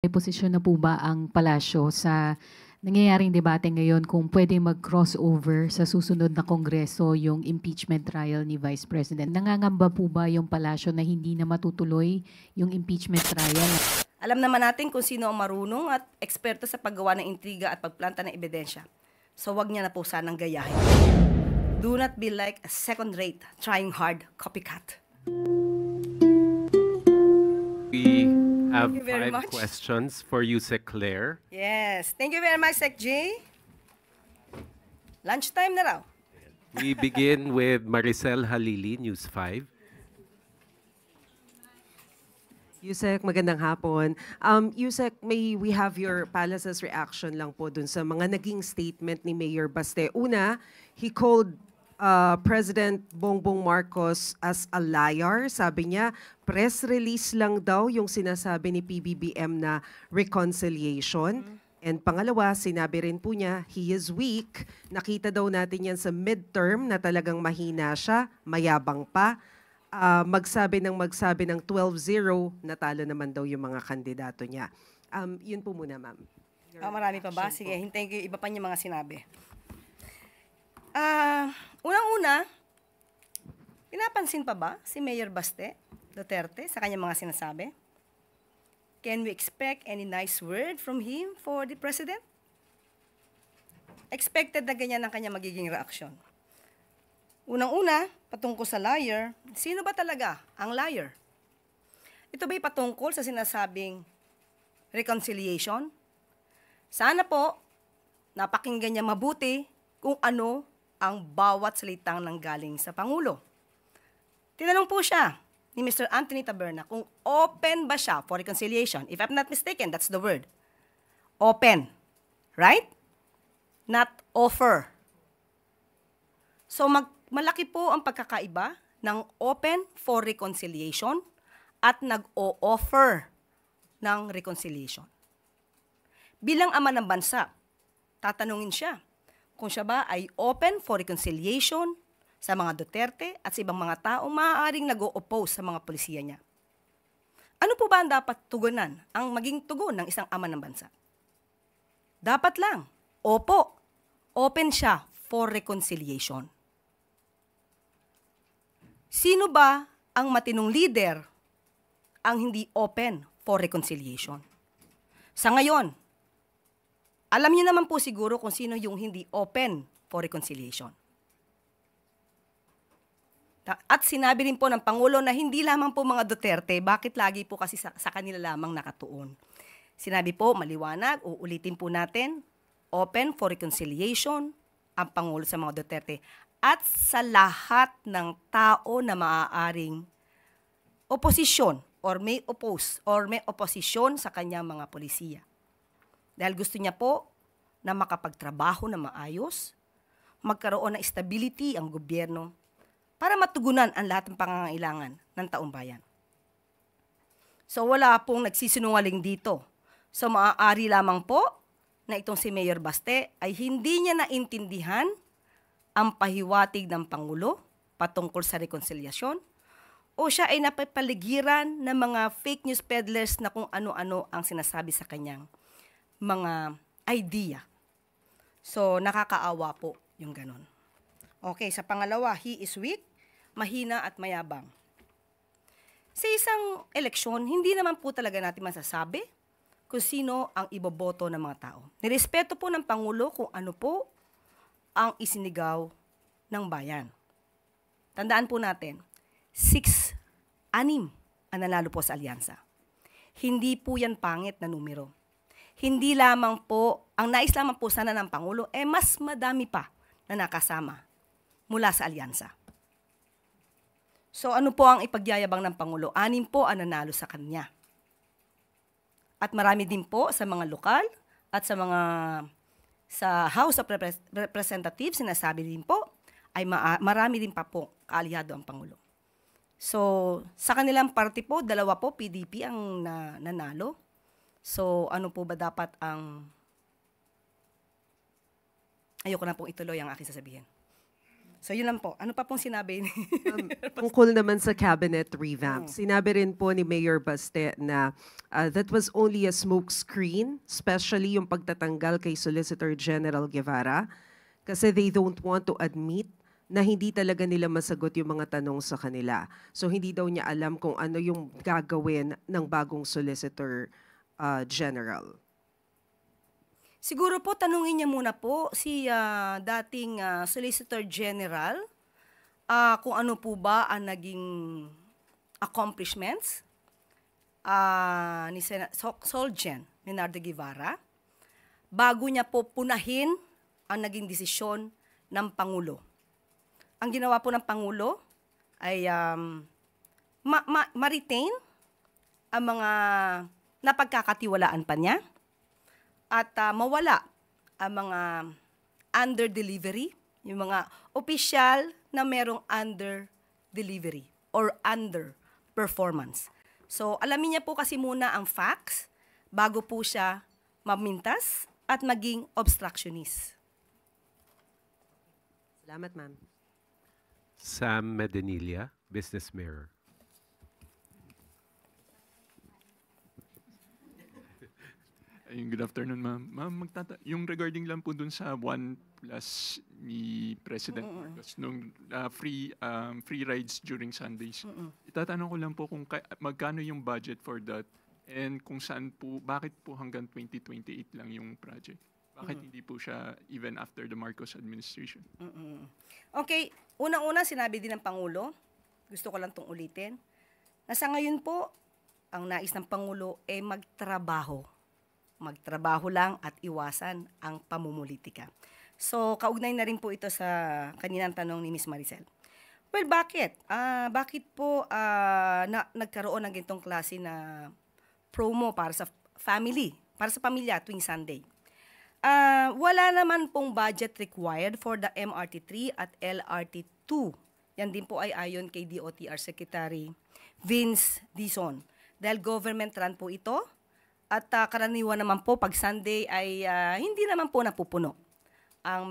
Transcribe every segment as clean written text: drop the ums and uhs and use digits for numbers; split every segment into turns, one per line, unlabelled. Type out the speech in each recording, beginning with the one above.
May posisyon na po ba ang palasyo sa nangyayaring debate ngayon kung pwede mag-crossover sa susunod na kongreso yung impeachment trial ni Vice President? Nangangamba po ba yung palasyo na hindi na matutuloy yung impeachment trial?
Alam naman natin kung sino ang marunong at eksperto sa paggawa ng intriga at pagplanta ng ebidensya. So wag niya na po sanang gayahin. Do not be like a second-rate, trying hard copycat.
We have
Thank you very
5
much.
questions for you, Sec Claire.
Yes. Thank you very much, Sec J. Lunchtime na raw.
We begin with Maricel Halili, News 5.
Yusek, magandang hapon. Yusek, may we have your palace's reaction lang po dun sa mga naging statement ni Mayor Baste. Una, he called President Bongbong Marcos as a liar. Sabi niya, press release lang daw yung sinasabi ni PBBM na reconciliation. And pangalawa, sinabi rin po niya, he is weak. Nakita daw natin yan sa midterm na talagang mahina siya, mayabang pa. Magsabi ng 12-0, natalo naman daw yung mga kandidato niya. Yun po muna, ma'am.
Marami pa ba? Sige, hintayin ko yung iba pa niya mga sinabi. Unang-una, pinapansin pa ba si Mayor Baste Duterte sa kanyang mga sinasabi? Can we expect any nice word from him for the President? Expected na ganyan ang kanyang magiging reaksyon. Unang-una, patungkol sa liar, sino ba talaga ang liar? Ito ba'y patungkol sa sinasabing reconciliation? Sana po, napakinggan niya mabuti kung ano ang bawat salitang nanggaling sa Pangulo. Tinanong po siya ni Mr. Anthony Taberna kung open ba siya for reconciliation. If I'm not mistaken, that's the word. Open. Right? Not offer. So malaki po ang pagkakaiba ng open for reconciliation at nag-o-offer ng reconciliation. Bilang ama ng bansa, tatanungin siya kung siya ba ay open for reconciliation sa mga Duterte at sa ibang mga taong maaaring nag-o-oppose sa mga polisiya niya. Ano po ba ang dapat tugunan, ang maging tugon ng isang ama ng bansa? Dapat lang, opo, open siya for reconciliation. Sino ba ang matinong leader ang hindi open for reconciliation? Sa ngayon, alam niyo naman po siguro kung sino yung hindi open for reconciliation. At sinabi rin po ng Pangulo na hindi lamang po mga Duterte, bakit lagi po kasi sa kanila lamang nakatuon. Sinabi po, maliwanag, uulitin po natin, open for reconciliation ang Pangulo sa mga Duterte at sa lahat ng tao na maaaring oposisyon or may oppose or may oposisyon sa kanyang mga polisiya. Dahil gusto niya po na makapagtrabaho na maayos, magkaroon ng stability ang gobyerno para matugunan ang lahat ng pangangailangan ng taong bayan. So wala pong nagsisinungaling dito. So maaari lamang po na itong si Mayor Baste ay hindi niya naintindihan ang pahiwatig ng Pangulo patungkol sa reconciliation o siya ay napapaligiran ng mga fake news peddlers na kung ano-ano ang sinasabi sa kanyang mga idea. So, nakakaawa po yung ganun. Okay, sa pangalawa, he is weak, mahina at mayabang. Sa isang eleksyon, hindi naman po talaga natin masasabi kung sino ang iboboto ng mga tao. Nirespeto po ng Pangulo kung ano po ang isinigaw ng bayan. Tandaan po natin, 6 ang nanalo po sa alyansa. Hindi po yan pangit na numero. Hindi lamang po, ang nais lamang po sana ng Pangulo, mas madami pa na nakasama mula sa alyansa. So ano po ang ipagyayabang ng Pangulo? 6 po ang nanalo sa kanya. At marami din po sa mga lokal at sa House of Representatives, sinasabi din po, ay marami din pa po kaalyado ang Pangulo. So sa kanilang party po, 2 po, PDP ang nanalo. So, ano po ba dapat ang... Ayoko na pong ituloy ang aking sasabihin. So yun lang po. Ano pa pong sinabi?
Tungkol naman sa cabinet revamp, sinabi rin po ni Mayor Baste na that was only a smoke screen, especially yung pagtatanggal kay Solicitor General Guevara, kasi they don't want to admit na hindi talaga nila masagot yung mga tanong sa kanila. So hindi daw niya alam kung ano yung gagawin ng bagong Solicitor General.
Siguro po, tanungin niya muna po si dating Solicitor General kung ano po ba ang naging accomplishments ni Solgen Leonardo Guevara bago niya po punahin ang naging desisyon ng Pangulo. Ang ginawa po ng Pangulo ay ma-retain ang mga napagkakatiwalaan pa niya at mawala ang mga under-delivery, yung mga opisyal na merong under-delivery or under-performance. So, alamin niya po kasi muna ang facts bago po siya mamintas at maging obstructionist.
Salamat, ma'am.
Sam Medinilla, Business Mirror.
Good afternoon, ma'am. Ma'am, yung regarding lang po dun sa 1+ ni President Marcos nung free rides during Sundays. Itatanong ko lang po kung magkano yung budget for that and kung saan po, bakit po hanggang 2028 lang yung project? Bakit hindi po siya even after the Marcos administration?
Okay, unang-una sinabi din ng Pangulo, gusto ko lang itong ulitin, na sa ngayon po, ang nais ng Pangulo ay magtrabaho. Magtrabaho lang at iwasan ang pamumulitika. So, kaugnay na rin po ito sa kaninang tanong ni Ms. Maricel. Well, bakit? Bakit po nagkaroon ng ganitong klase na promo para sa family, para sa pamilya tuwing Sunday? Wala naman pong budget required for the MRT3 at LRT2. Yan din po ay ayon kay DOTR Secretary Vince Dizon. Dahil government run po ito, at karaniwan naman po pag Sunday ay hindi naman po napupuno ang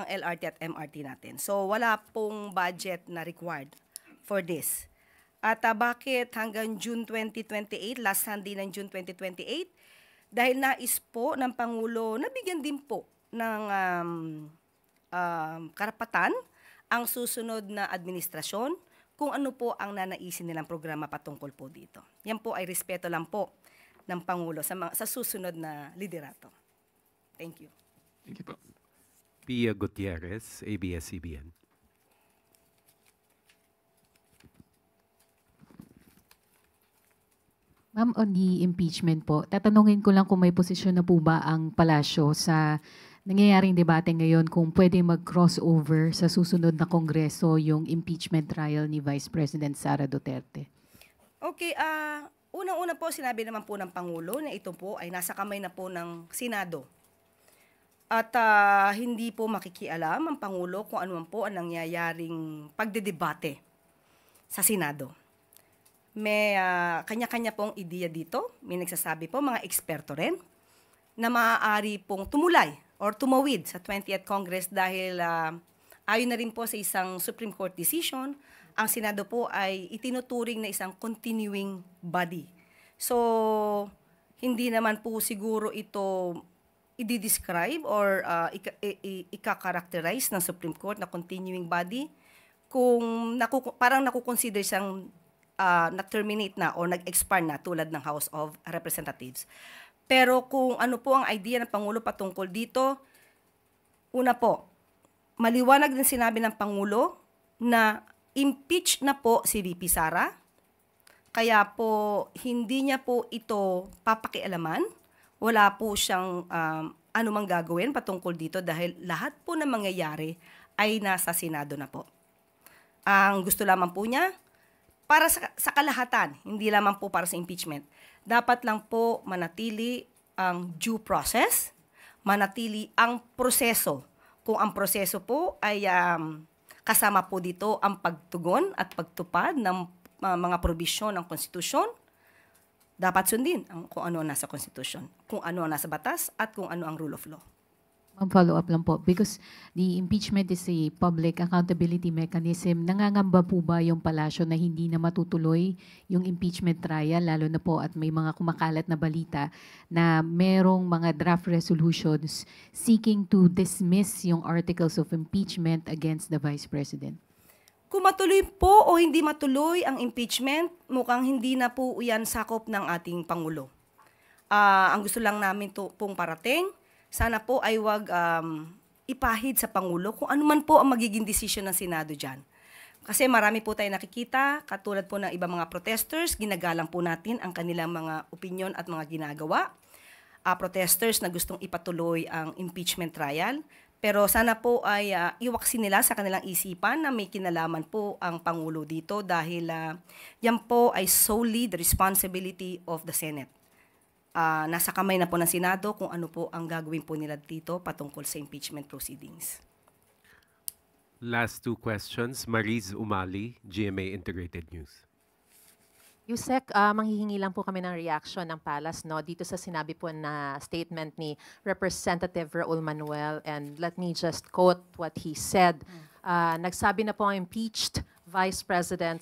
LRT at MRT natin. So wala pong budget na required for this. At bakit hanggang June 2028, last Sunday ng June 2028? Dahil nais po ng Pangulo na bigyan din po ng karapatan ang susunod na administrasyon kung ano po ang nanaisin nilang programa patungkol po dito. Yan po ay respeto lang po ng Pangulo sa susunod na liderato. Thank you.
Thank you po.
Pia Gutierrez, ABS-CBN.
Ma'am, on the impeachment po, tatanungin ko lang kung may posisyon na po ba ang palasyo sa nangyayaring debate ngayon kung pwede mag-crossover sa susunod na Kongreso yung impeachment trial ni Vice President Sara Duterte.
Okay, unang-una po, sinabi naman po ng Pangulo na ito po ay nasa kamay na po ng Senado. At hindi po makikialam ang Pangulo kung ano man po ang nangyayaring pagdedebate sa Senado. May kanya-kanya pong ideya dito. May nagsasabi po, mga eksperto rin, na maaari pong tumulay or tumawid sa 20th Congress dahil ayon na rin po sa isang Supreme Court decision, ang Senado po ay itinuturing na isang continuing body. So, hindi naman po siguro ito i-describe or ika-characterize ng Supreme Court na continuing body kung parang nakukonsider siyang na-terminate na o nag-expire na tulad ng House of Representatives. Pero kung ano po ang idea ng Pangulo patungkol dito, una po, maliwanag din sinabi ng Pangulo na impeach na po si VP Sara, kaya po hindi niya po ito papakialaman, wala po siyang anumang gagawin patungkol dito dahil lahat po ng mangyayari ay nasa Senado na po. Ang gusto lamang po niya, para sa kalahatan, hindi lamang po para sa impeachment, dapat lang po manatili ang due process, manatili ang proseso. Kung ang proseso po ay kasama po dito ang pagtugon at pagtupad ng mga probisyon ng konstitusyon, dapat sundin kung ano ang nasa konstitusyon, kung ano ang nasa batas, at kung ano ang rule of law.
Follow up lang po, because the impeachment is a public accountability mechanism. Nangangamba po ba yung palasyo na hindi na matutuloy yung impeachment trial, lalo na po at may mga kumakalat na balita na merong mga draft resolutions seeking to dismiss yung articles of impeachment against the Vice President?
Kung matuloy po o hindi matuloy ang impeachment, mukhang hindi na po yan sakop ng ating Pangulo. Ang gusto lang namin pong parating, sana po ay wag ipahid sa Pangulo kung ano man po ang magiging desisyon ng Senado dyan. Kasi marami po tayo nakikita, katulad po ng ibang mga protesters, ginagalang po natin ang kanilang mga opinion at mga ginagawa. Protesters na gustong ipatuloy ang impeachment trial. Pero sana po ay iwaksin nila sa kanilang isipan na may kinalaman po ang Pangulo dito dahil yan po ay solely the responsibility of the Senate. Nasa kamay na po ng Senado kung ano po ang gagawin po nila dito patungkol sa impeachment proceedings.
Last two questions. Mariz Umali, GMA Integrated News.
Yusek, manghihingi lang po kami ng reaction ng Palace dito sa sinabi po na statement ni Representative Raul Manuel, and let me just quote what he said. Nagsabi na po ang impeached Vice President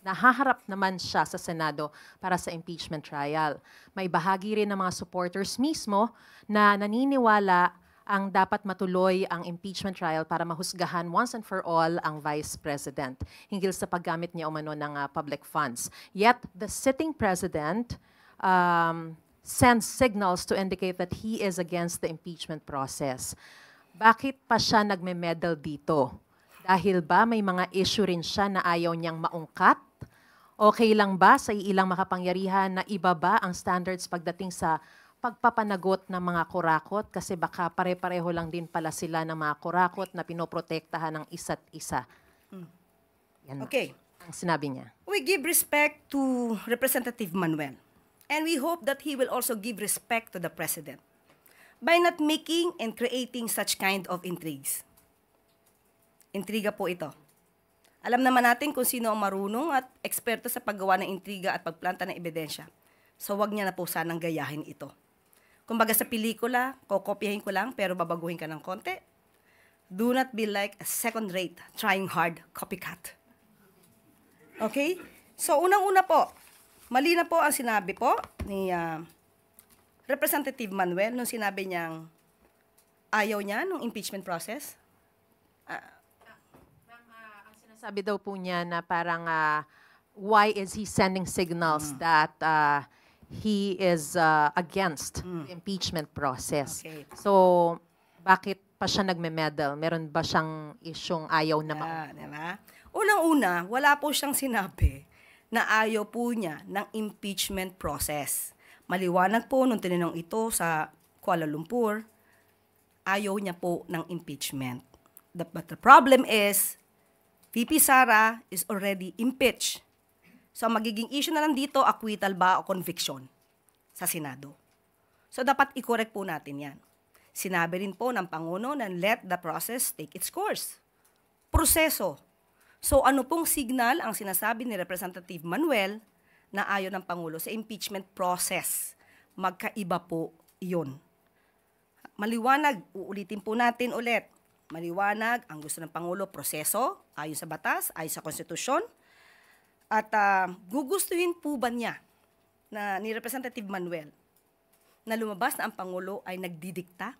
nahaharap naman siya sa Senado para sa impeachment trial. May bahagi rin ng mga supporters mismo na naniniwala ang dapat matuloy ang impeachment trial para mahusgahan once and for all ang Vice President hinggil sa paggamit niya umano ng public funds. Yet, the sitting President sends signals to indicate that he is against the impeachment process. Bakit pa siya nagme-meddle dito? Dahil ba may mga issue rin siya na ayaw niyang maungkat? Okay lang ba sa ilang makapangyarihan na ibaba ang standards pagdating sa pagpapanagot ng mga kurakot? Kasi baka pare-pareho lang din pala sila ng mga kurakot na pinoprotektahan ng isa't isa. Yan
Okay.
ang sinabi niya.
We give respect to Representative Manuel. And we hope that he will also give respect to the President by not making and creating such kind of intrigues. Intriga po ito. Alam naman natin kung sino ang marunong at eksperto sa paggawa ng intriga at pagplanta ng ebidensya. So wag niya na po sanang gayahin ito. Kumbaga sa pelikula, kokopyahin ko lang pero babaguhin ka ng konti. Do not be like a second-rate, trying hard copycat. Okay? So unang-una po, mali na po ang sinabi po ni Representative Manuel nung sinabi niyang ayaw niya ng impeachment process.
Sabi daw po niya na parang why is he sending signals that he is against the impeachment process.
Okay.
So, bakit pa siya nagme-meddle? Meron ba siyang isyong ayaw na
Diba? Unang-una, wala po siyang sinabi na ayaw po niya ng impeachment process. Maliwanag po nung tinanong ito sa Kuala Lumpur, ayaw niya po ng impeachment. But the problem is, VP Sara is already impeached. So, ang magiging issue na lang dito, acquittal ba o conviction sa Senado. So, dapat i-correct po natin yan. Sinabi rin po ng Pangulo na let the process take its course. Proseso. So, ano pong signal ang sinasabi ni Representative Manuel na ayaw ng Pangulo sa impeachment process? Magkaiba po iyon. Maliwanag, uulitin po natin ulit. Maliwanag, ang gusto ng Pangulo, proseso, ayon sa batas, ayon sa konstitusyon. At gugustuhin po ba niya na ni Representative Manuel na lumabas na ang Pangulo ay nagdidikta?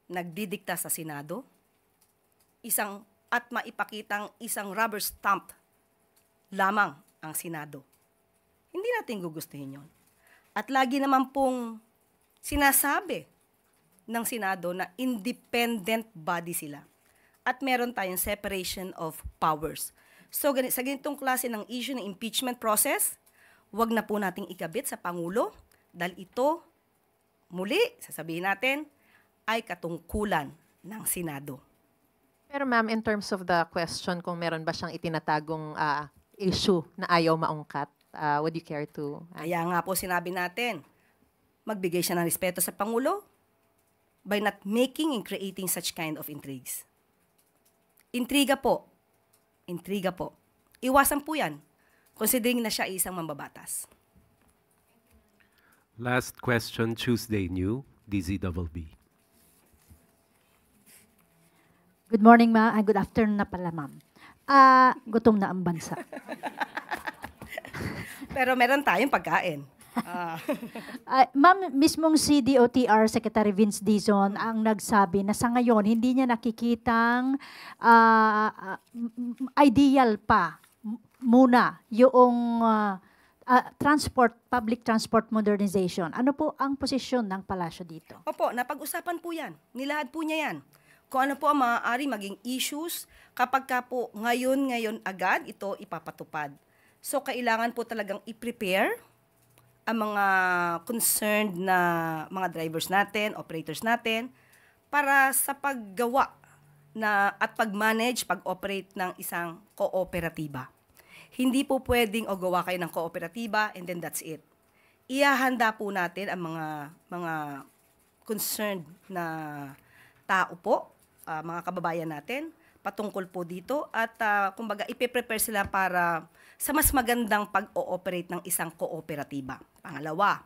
Nagdidikta sa Senado? At maipakitang isang rubber stamp lamang ang Senado. Hindi natin gugustuhin yon. At lagi naman pong sinasabi ng Senado na independent body sila. At meron tayong separation of powers. So sa ganitong klase ng issue ng impeachment process, wag na po nating ikabit sa Pangulo dahil ito, muli, sasabihin natin, ay katungkulan ng Senado.
Pero ma'am, in terms of the question kung meron ba siyang itinatagong issue na ayaw maungkat, would you care to?
Kaya nga po sinabi natin, magbigay siya ng respeto sa Pangulo by not making and creating such kind of intrigues. Intriga po. Intriga po. Iwasan po yan, considering na siya isang mambabatas.
Last question, Tuesday New. DZBB.
Good morning, good afternoon na pala, ma'am. Gutom na ang bansa.
Pero meron tayong pagkain.
Ma'am, mismong CDOTR Secretary Vince Dizon ang nagsabi na sa ngayon hindi niya nakikitang ideal pa muna yung public transport modernization. Ano po ang posisyon ng palasyo dito?
Opo, napag-usapan po yan. Nilahad po niya yan. Kung ano po ang maaari maging issues kapag ka po ngayon agad ito ipapatupad. So, kailangan po talagang i-prepare ang mga concerned na mga drivers natin, operators natin, para sa paggawa at pag-manage, pag-operate ng isang kooperatiba. Hindi po pwedeng gawa kayo ng kooperatiba and then that's it. Ihahanda po natin ang mga concerned na tao po, mga kababayan natin, patungkol po dito at kumbaga ipe-prepare sila para sa mas magandang pag-ooperate ng isang kooperatiba. Pangalawa,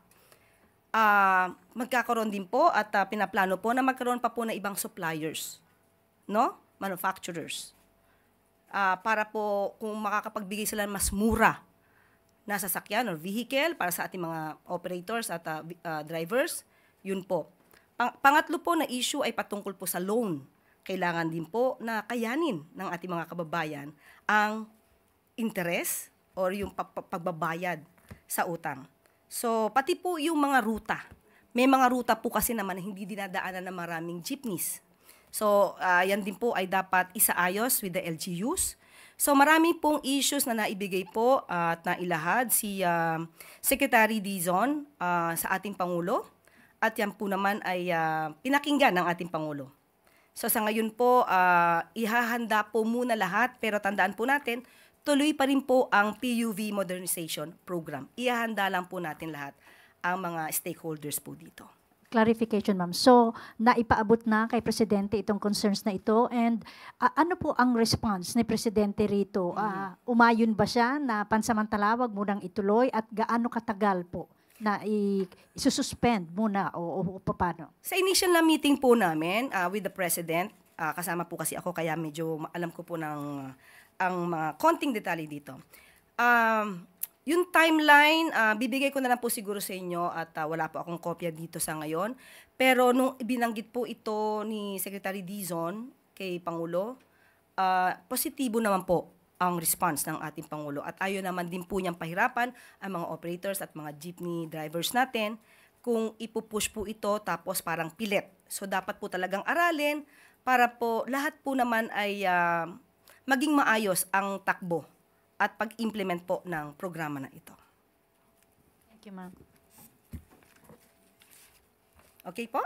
magkakaroon din po at pinaplano po na magkaroon pa po ng ibang suppliers, no? Manufacturers. Para po kung makakapagbigay sila ng mas mura na sasakyan or vehicle para sa ating mga operators at drivers, yun po. Pangatlo po na issue ay patungkol po sa loan. Kailangan din po na kayanin ng ating mga kababayan ang interest or yung pagbabayad sa utang. So, pati po yung mga ruta. May mga ruta po kasi naman na hindi dinadaanan ng maraming jeepneys. So, yan din po ay dapat isaayos with the LGUs. So, marami pong issues na naibigay po at nailahad si Secretary Dizon sa ating Pangulo. At yan po naman ay pinakinggan ng ating Pangulo. So sa ngayon po, ihahanda po muna lahat, pero tandaan po natin, tuloy pa rin po ang PUV Modernization Program. Ihahanda lang po natin lahat ang mga stakeholders po dito.
Clarification, ma'am. So, naipaabot na kay Presidente itong concerns na ito and ano po ang response ni Presidente rito? Umayon ba siya na pansamantala wag munang ituloy at gaano katagal po na isususpend muna o paano?
Sa initial na meeting po namin with the President, kasama po kasi ako kaya medyo alam ko po ang mga konting detalye dito. Yung timeline, bibigay ko na lang po siguro sa inyo at wala po akong kopya dito sa ngayon. Pero nung binanggit po ito ni Secretary Dizon kay Pangulo, positibo naman po ang response ng ating Pangulo. At ayaw naman din po niyang pahirapan ang mga operators at mga jeepney drivers natin kung ipupush po ito tapos parang pilit. So dapat po talagang aralin para po lahat po naman ay maging maayos ang takbo at pag-implement po ng programa na ito.
Thank you, ma'am.
Okay po?